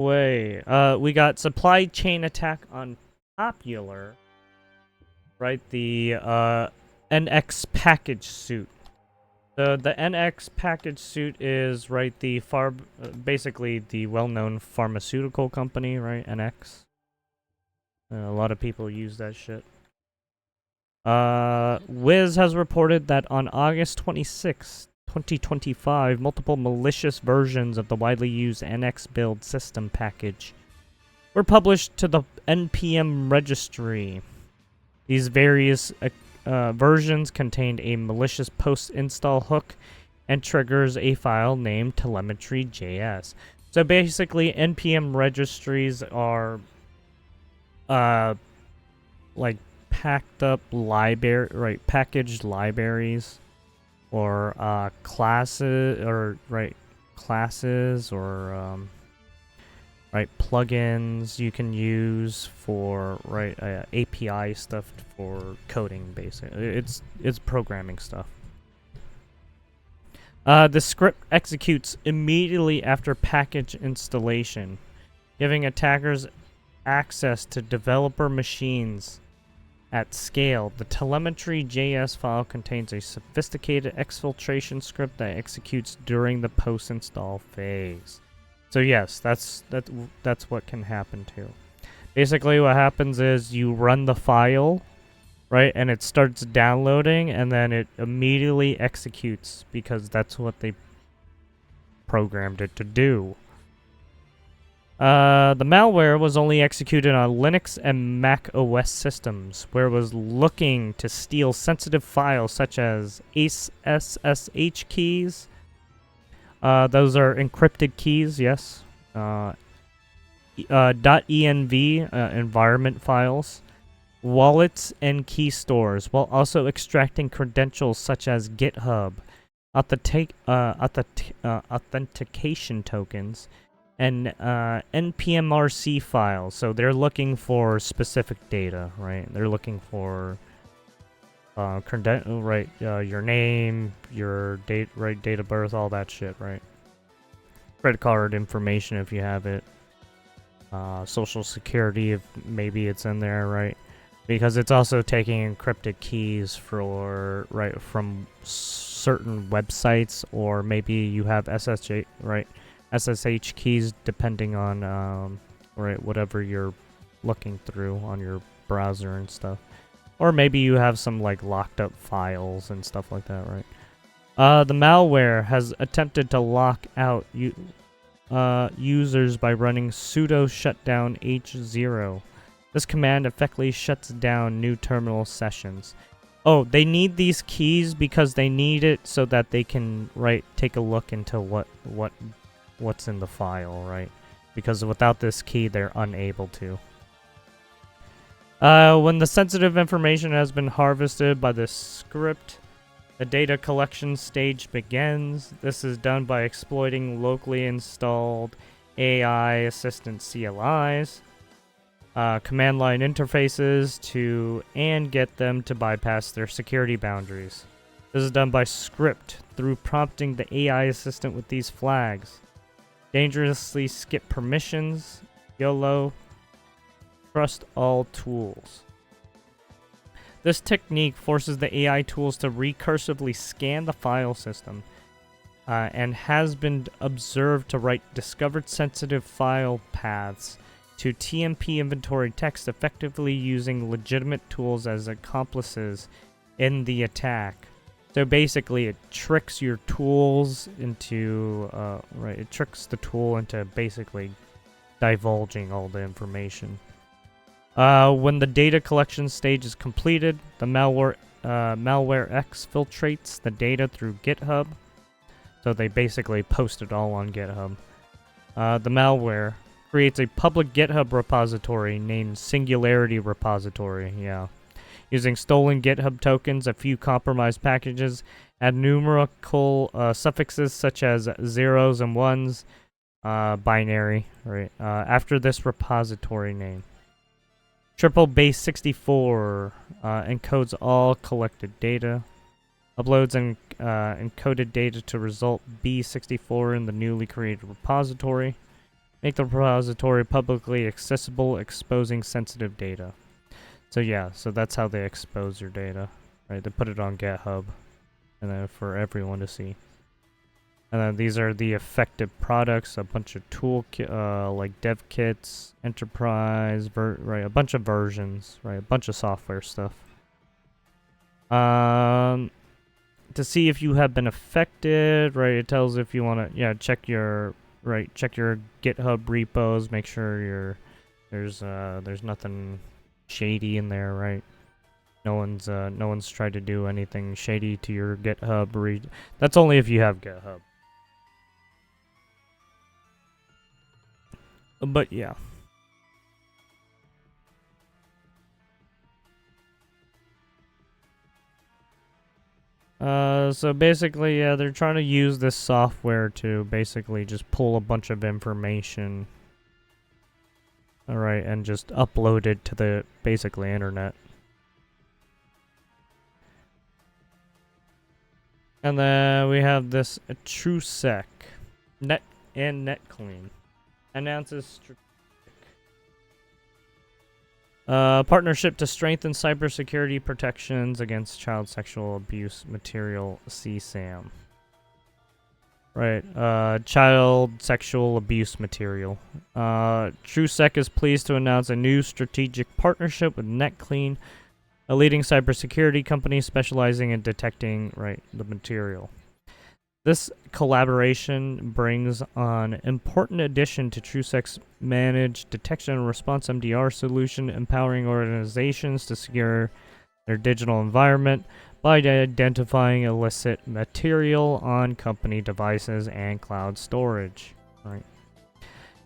way. We got supply chain attack on Popular, right? The NX package suit. The NX package suit is right basically the well-known pharmaceutical company, right? NX. A lot of people use that shit. Wiz has reported that on August 26, 2025, multiple malicious versions of the widely used NX build system package were published to the NPM registry. These various versions contained a malicious post-install hook and triggers a file named telemetry.js. So basically, NPM registries are like packed up packaged libraries or classes or plugins you can use for API stuff for coding. Basically, it's programming stuff. The script executes immediately after package installation, giving attackers access to developer machines at scale. The telemetry.js file contains a sophisticated exfiltration script that executes during the post-install phase. So yes, that's what can happen too. Basically, what happens is you run the file, right, and it starts downloading, and then it immediately executes because that's what they programmed it to do. The malware was only executed on Linux and Mac OS systems, where it was looking to steal sensitive files such as SSH keys. Those are encrypted keys, yes. .env environment files, wallets, and key stores, while also extracting credentials such as GitHub, authentication tokens, and NPMRC files. So they're looking for specific data, right? They're looking for your name, your date of birth, all that shit, right? Credit card information if you have it. Social security if maybe it's in there, right? Because it's also taking encrypted keys from certain websites, or maybe you have SSH keys depending on whatever you're looking through on your browser and stuff. Or maybe you have some locked up files and stuff like that, right? The malware has attempted to lock out users by running sudo shutdown h0. This command effectively shuts down new terminal sessions. Oh, they need these keys because they need it so that they can take a look into what's in the file, right? Because without this key, they're unable to. When the sensitive information has been harvested by the script, the data collection stage begins. This is done by exploiting locally installed AI assistant CLIs, command line interfaces and get them to bypass their security boundaries. This is done by script through prompting the AI assistant with these flags. Dangerously skip permissions, YOLO, trust all tools. This technique forces the AI tools to recursively scan the file system and has been observed to write discovered sensitive file paths to TMP inventory text, effectively using legitimate tools as accomplices in the attack. So basically, it tricks your tools into it tricks the tool into basically divulging all the information. When the data collection stage is completed, the malware exfiltrates the data through GitHub. So they basically post it all on GitHub. The malware creates a public GitHub repository named Singularity Repository. Yeah. Using stolen GitHub tokens, a few compromised packages add numerical suffixes such as zeros and ones, binary, right? After this repository name. Triple base 64 encodes all collected data, uploads and encoded data to result B64 in the newly created repository. make the repository publicly accessible, exposing sensitive data. So yeah, so that's how they expose your data, right? They put it on GitHub, and then for everyone to see. And then these are the effective products, a bunch of like dev kits, enterprise, right, a bunch of versions, right, a bunch of software stuff. To see if you have been affected, right, it tells if you want to, check your GitHub repos, make sure there's nothing shady in there, right? No one's tried to do anything shady to your GitHub That's only if you have GitHub. But yeah. So basically, yeah, they're trying to use this software to basically just pull a bunch of information. Alright, and just upload it to the, basically, internet. And then we have this Truesec. NetClean. Announces partnership to strengthen cybersecurity protections against child sexual abuse material CSAM. Right, child sexual abuse material. Truesec is pleased to announce a new strategic partnership with NetClean, a leading cybersecurity company specializing in detecting, the material. This collaboration brings an important addition to Truesec's managed detection and response MDR solution, empowering organizations to secure their digital environment by identifying illicit material on company devices and cloud storage. Right.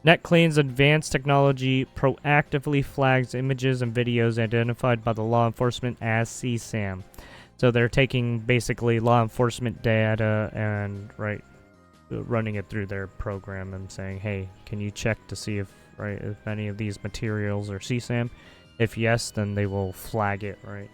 NetClean's advanced technology proactively flags images and videos identified by the law enforcement as CSAM. So they're taking basically law enforcement data and running it through their program and saying, hey, can you check to see if any of these materials are CSAM? If yes, then they will flag it, right?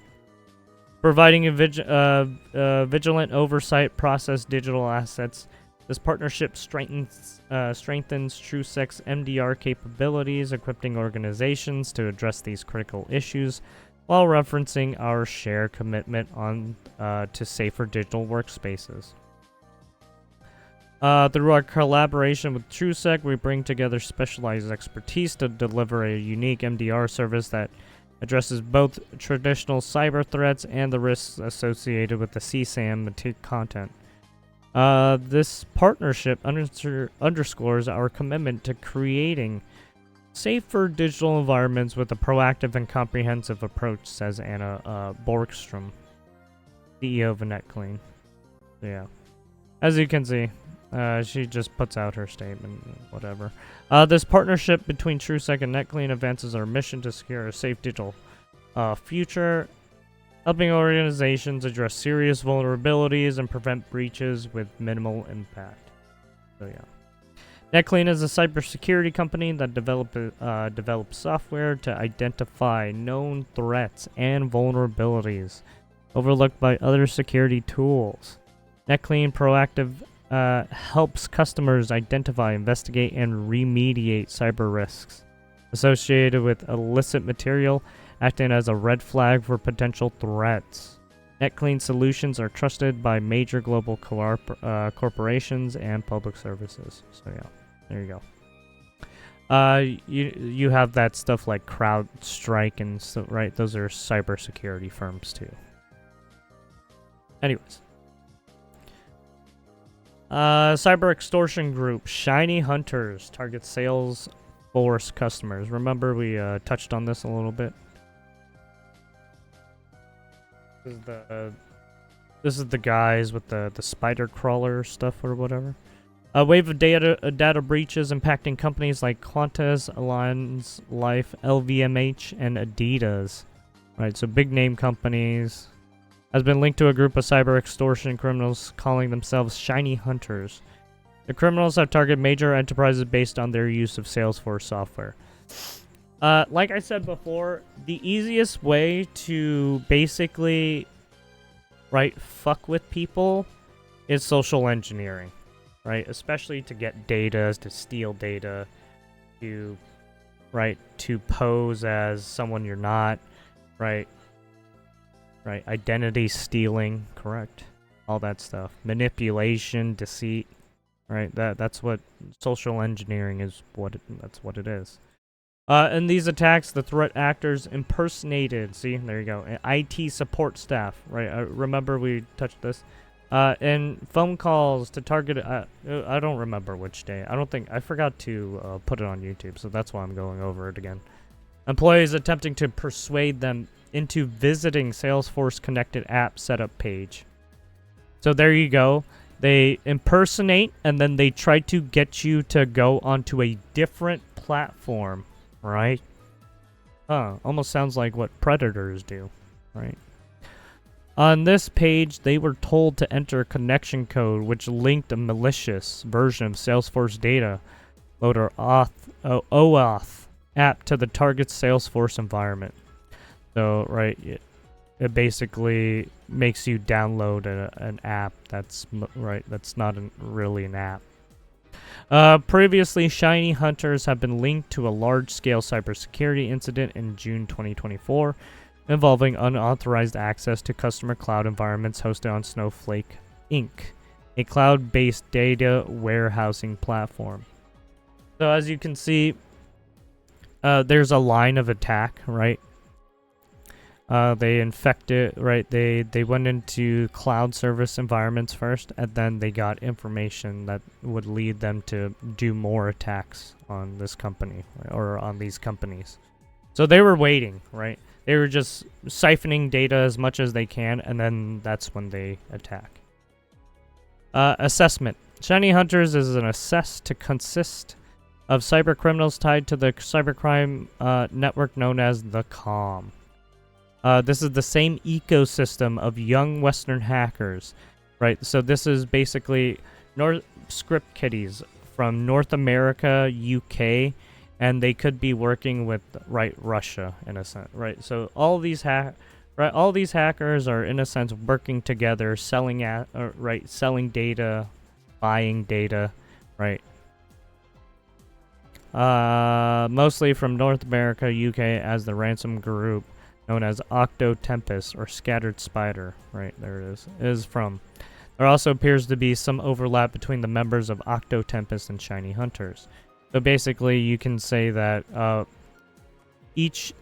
Providing a vigilant oversight process digital assets. This partnership strengthens Truesec's MDR capabilities, equipping organizations to address these critical issues, while referencing our shared commitment to safer digital workspaces. Through our collaboration with Truesec, we bring together specialized expertise to deliver a unique MDR service that addresses both traditional cyber threats and the risks associated with the CSAM content. This partnership underscores our commitment to creating safer digital environments with a proactive and comprehensive approach, says Anna Borgstrom, CEO of NetClean. Yeah. As you can see, she just puts out her statement, whatever. This partnership between Truesec and NetClean advances our mission to secure a safe digital future, helping organizations address serious vulnerabilities and prevent breaches with minimal impact. So yeah. NetClean is a cybersecurity company that develops software to identify known threats and vulnerabilities overlooked by other security tools. NetClean proactive helps customers identify, investigate, and remediate cyber risks associated with illicit material, acting as a red flag for potential threats. NetClean solutions are trusted by major global corporations and public services. So yeah, there you go. You have that stuff like CrowdStrike and so, right? Those are cybersecurity firms too. Anyways. Cyber extortion group ShinyHunters targets Salesforce customers. Remember we touched on this a little bit. This is the guys with the spider crawler stuff or whatever. A wave of data breaches impacting companies like Qantas, Allianz Life, LVMH, and Adidas. Right, so big name companies. Has been linked to a group of cyber extortion criminals calling themselves ShinyHunters. The criminals have targeted major enterprises based on their use of Salesforce software. Like I said before, the easiest way to basically, fuck with people is social engineering, right? Especially to get data, to steal data, to, right, to pose as someone you're not, right, right, identity stealing, correct, all that stuff, manipulation, deceit, right, that's what social engineering is, that's what it is. In these attacks, the threat actors impersonated, see, there you go, IT support staff, right, remember we touched this, and phone calls to target, I don't remember which day, I forgot to put it on YouTube, so that's why I'm going over it again. Employees attempting to persuade them into visiting Salesforce connected app setup page. So there you go. They impersonate, and then they try to get you to go onto a different platform, right? Almost sounds like what predators do, right? On this page, they were told to enter a connection code which linked a malicious version of Salesforce data loader OAuth app to the target's Salesforce environment. So, right, it basically makes you download an app that's not really an app. Previously, ShinyHunters have been linked to a large-scale cybersecurity incident in June 2024 involving unauthorized access to customer cloud environments hosted on Snowflake Inc., a cloud-based data warehousing platform. So as you can see, there's a line of attack, right? They infected, right? They went into cloud service environments first, and then they got information that would lead them to do more attacks on this company, or on these companies. So they were waiting, right? They were just siphoning data as much as they can, and then that's when they attack. Assessment. ShinyHunters is an assess to consist of cyber criminals tied to the cybercrime network known as the COM. This is the same ecosystem of young Western hackers, right? So this is basically script kiddies from North America, UK, and they could be working with, right, Russia in a sense, right? So all these hackers are in a sense working together, selling data, buying data, right? Mostly from North America, UK, as the ransom group known as Octo Tempest or Scattered Spider, right, there it is from. There also appears to be some overlap between the members of Octo Tempest and ShinyHunters. So basically, you can say that each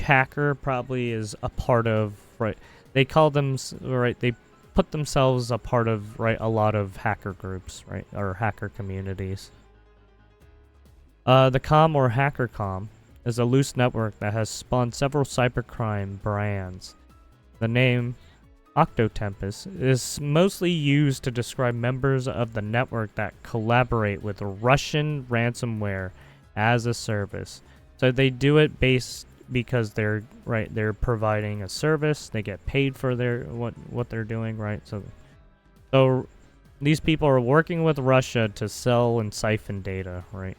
hacker probably is a part of, right, they call them, right, they put themselves a part of, right, a lot of hacker groups, right, or hacker communities. The COM or HackerCom is a loose network that has spawned several cybercrime brands. The name Octotempest is mostly used to describe members of the network that collaborate with Russian ransomware as a service. So they do it because they're providing a service. They get paid for what they're doing, right? So these people are working with Russia to sell and siphon data, right?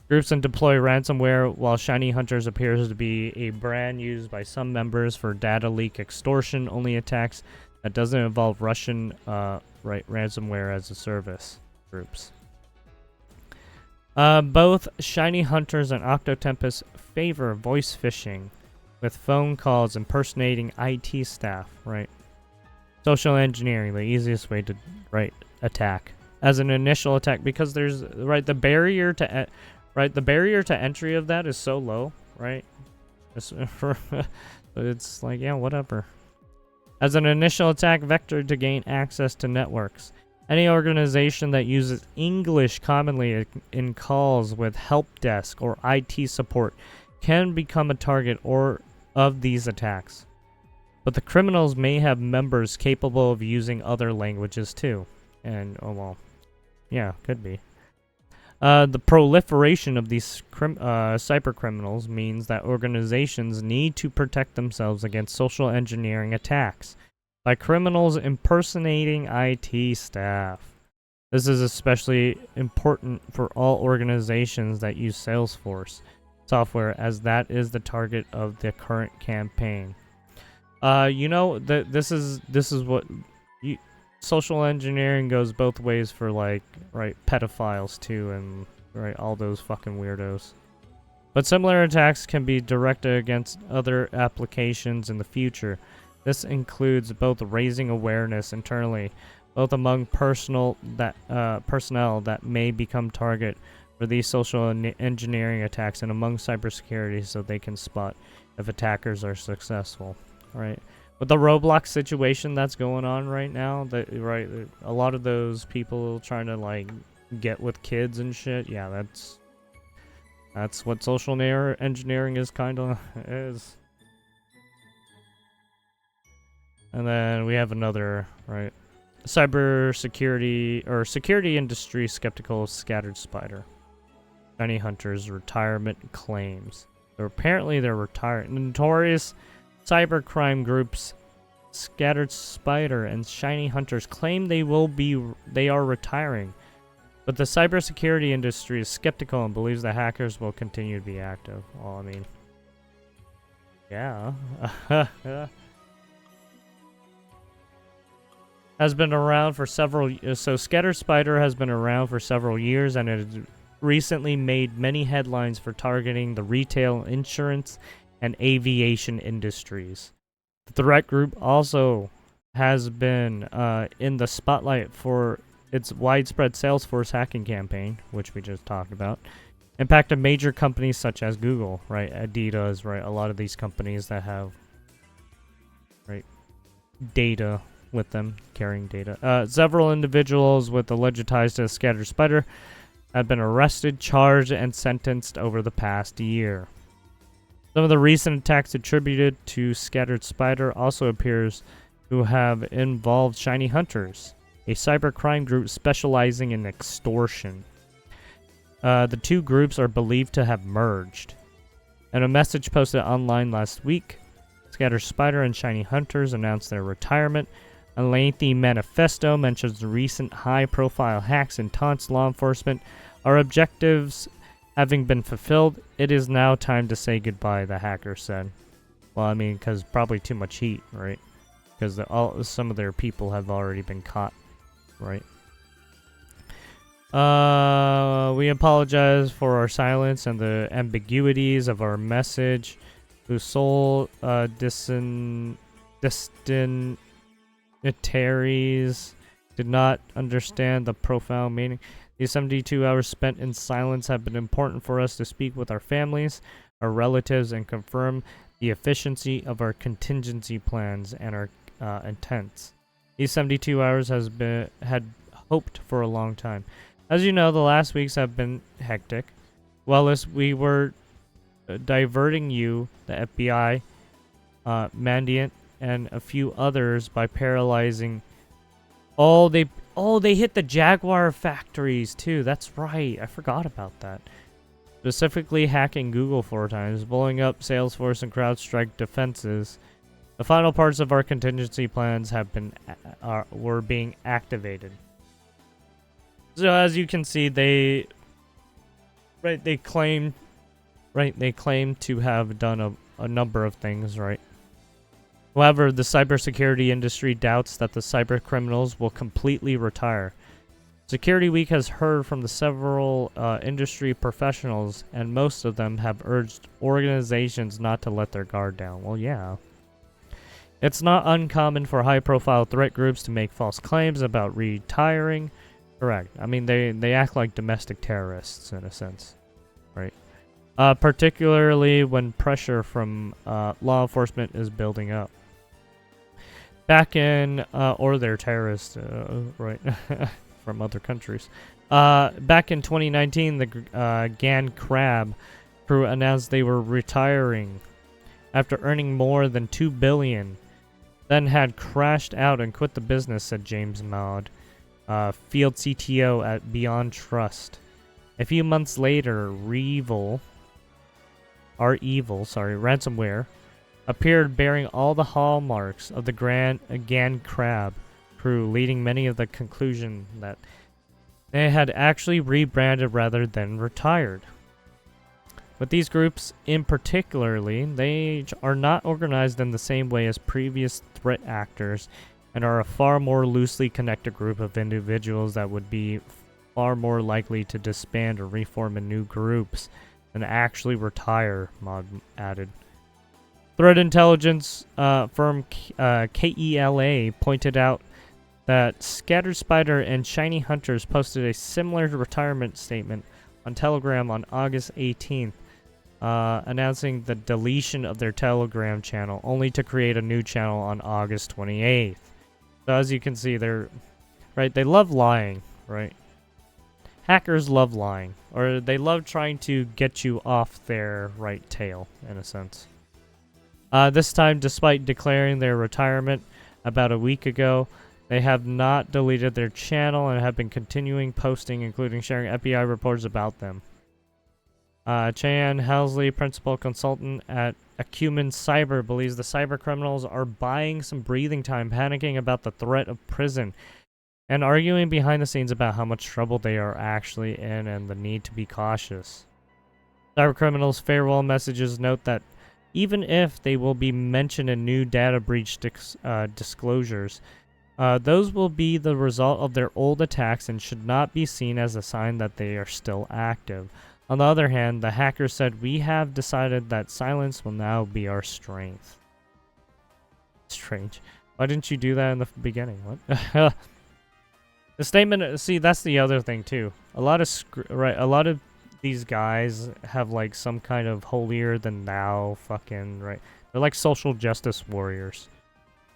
Groups and deploy ransomware, while ShinyHunters appears to be a brand used by some members for data leak extortion only attacks that doesn't involve Russian ransomware as a service groups. Both ShinyHunters and Octotempest favor voice phishing with phone calls impersonating IT staff, right? Social engineering, the easiest way to attack as an initial attack, because there's the barrier to the barrier to entry of that is so low, right? It's like, yeah, whatever. As an initial attack vector to gain access to networks. Any organization that uses English commonly in calls with help desk or IT support can become a target of these attacks. But the criminals may have members capable of using other languages too. And, oh well, yeah, could be. The proliferation of these cyber criminals means that organizations need to protect themselves against social engineering attacks by criminals impersonating IT staff. This is especially important for all organizations that use Salesforce software, as that is the target of the current campaign. This is what social engineering goes both ways for pedophiles too, and right? All those fucking weirdos. But similar attacks can be directed against other applications in the future. This includes both raising awareness internally, both among personnel that may become target for these social engineering attacks, and among cybersecurity so they can spot if attackers are successful, right? With the Roblox situation that's going on right now, a lot of those people trying to like get with kids and shit, yeah, that's what social engineering is kind of is. And then we have another, right? Cybersecurity or security industry skeptical scattered spider. ShinyHunters retirement claims. So apparently they're retired. Notorious cybercrime groups Scattered Spider and ShinyHunters claim they are retiring. But the cybersecurity industry is skeptical and believes that hackers will continue to be active. Well, I mean, yeah. Has been around for several. So Scattered Spider has been around for several years, and it has recently made many headlines for targeting the retail, insurance, and aviation industries. The threat group also has been in the spotlight for its widespread Salesforce hacking campaign, which we just talked about, impacted major companies such as Google, right, Adidas, right, a lot of these companies that have, right, data with them, carrying data. Several individuals with alleged ties to Scattered Spider have been arrested, charged, and sentenced over the past year. Some of the recent attacks attributed to Scattered Spider also appears to have involved ShinyHunters, a cybercrime group specializing in extortion. The two groups are believed to have merged. In a message posted online last week, Scattered Spider and ShinyHunters announced their retirement. A lengthy manifesto mentions recent high-profile hacks and taunts law enforcement. Our objectives having been fulfilled, it is now time to say goodbye, the hacker said. Well, I mean, because probably too much heat, right? Because some of their people have already been caught. Right. We apologize for our silence and the ambiguities of our message. Whose sole destinataries did not understand the profound meaning. These 72 hours spent in silence have been important for us to speak with our families, our relatives, and confirm the efficiency of our contingency plans and our intents. These 72 hours had hoped for a long time. As you know, the last weeks have been hectic. Well, as we were diverting you, the FBI, Mandiant, and a few others by paralyzing. They hit the Jaguar factories too. That's right. I forgot about that. Specifically hacking Google 4 times, blowing up Salesforce and CrowdStrike defenses. The final parts of our contingency plans were being activated. So as you can see, they claim to have done a number of things, right? However, the cybersecurity industry doubts that the cyber criminals will completely retire. Security Week has heard from the several industry professionals, and most of them have urged organizations not to let their guard down. Well, yeah. It's not uncommon for high-profile threat groups to make false claims about retiring. Correct. I mean, they act like domestic terrorists, in a sense. Right? Particularly when pressure from law enforcement is building up. Or they're terrorists, right, from other countries. Back in 2019, the GAN Crab crew announced they were retiring after earning more than $2 billion. Then had crashed out and quit the business, said James Maud, field CTO at Beyond Trust. A few months later, ransomware, appeared bearing all the hallmarks of the GAN Crab crew, leading many of the conclusion that they had actually rebranded rather than retired. But these groups in particularly, they are not organized in the same way as previous threat actors and are a far more loosely connected group of individuals that would be far more likely to disband or reform in new groups than actually retire, Mod added. Threat intelligence firm KELA pointed out that Scattered Spider and ShinyHunters posted a similar retirement statement on Telegram on August 18th, announcing the deletion of their Telegram channel, only to create a new channel on August 28th. So as you can see, they love lying, right? Hackers love lying, or they love trying to get you off their right tail, in a sense. This time, despite declaring their retirement about a week ago, they have not deleted their channel and have been continuing posting, including sharing FBI reports about them. Chan Housley, principal consultant at Acumen Cyber, believes the cyber criminals are buying some breathing time, panicking about the threat of prison, and arguing behind the scenes about how much trouble they are actually in and the need to be cautious. Cyber criminals' farewell messages note that even if they will be mentioned in new data breach disclosures, those will be the result of their old attacks and should not be seen as a sign that they are still active. On the other hand, the hacker said, "We have decided that silence will now be our strength." Strange. Why didn't you do that in the beginning? What? The statement, see, that's the other thing too. A lot of these guys have like some kind of holier than thou fucking, right? They're like social justice warriors.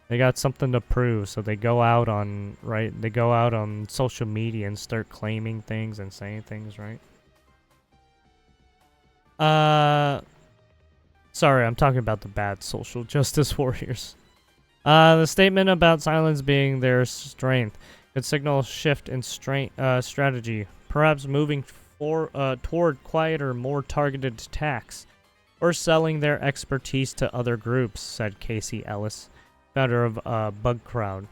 They got something to prove, so they go out on, they go out on social media and start claiming things and saying things, right? Sorry, I'm talking about the bad social justice warriors. The statement about silence being their strength could signal a shift in strategy, perhaps moving toward quieter, more targeted attacks, or selling their expertise to other groups, said Casey Ellis, founder of BugCrowd.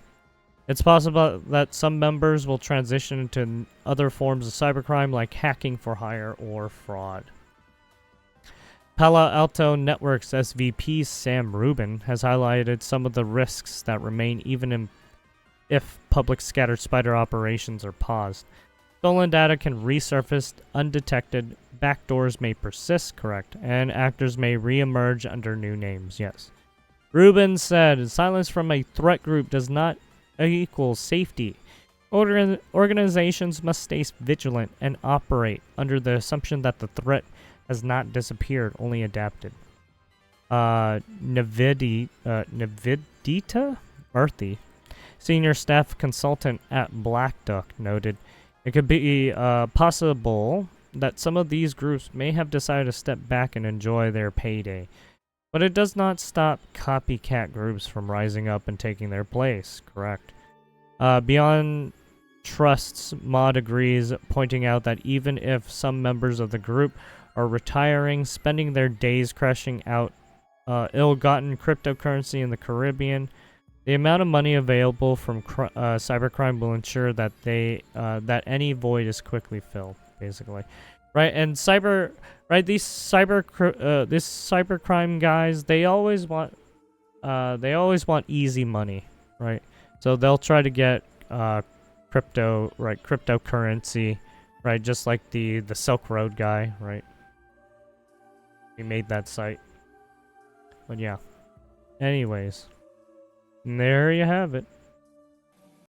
It's possible that some members will transition into other forms of cybercrime like hacking for hire or fraud. Palo Alto Networks SVP Sam Rubin has highlighted some of the risks that remain even if public scattered spider operations are paused. Stolen data can resurface undetected, backdoors may persist, correct, and actors may re-emerge under new names, yes. Rubin said, silence from a threat group does not equal safety. Organizations must stay vigilant and operate under the assumption that the threat has not disappeared, only adapted. Navidita Murthy, senior staff consultant at Black Duck, noted, it could be possible that some of these groups may have decided to step back and enjoy their payday. But it does not stop copycat groups from rising up and taking their place, correct? Beyond Trust's Mod agrees, pointing out that even if some members of the group are retiring, spending their days crashing out ill-gotten cryptocurrency in the Caribbean, the amount of money available from cybercrime will ensure that that any void is quickly filled, basically, right? And these cybercrime guys, they always want easy money, right? So they'll try to get cryptocurrency, right? Just like the Silk Road guy, right? He made that site. But yeah. Anyways, there you have it.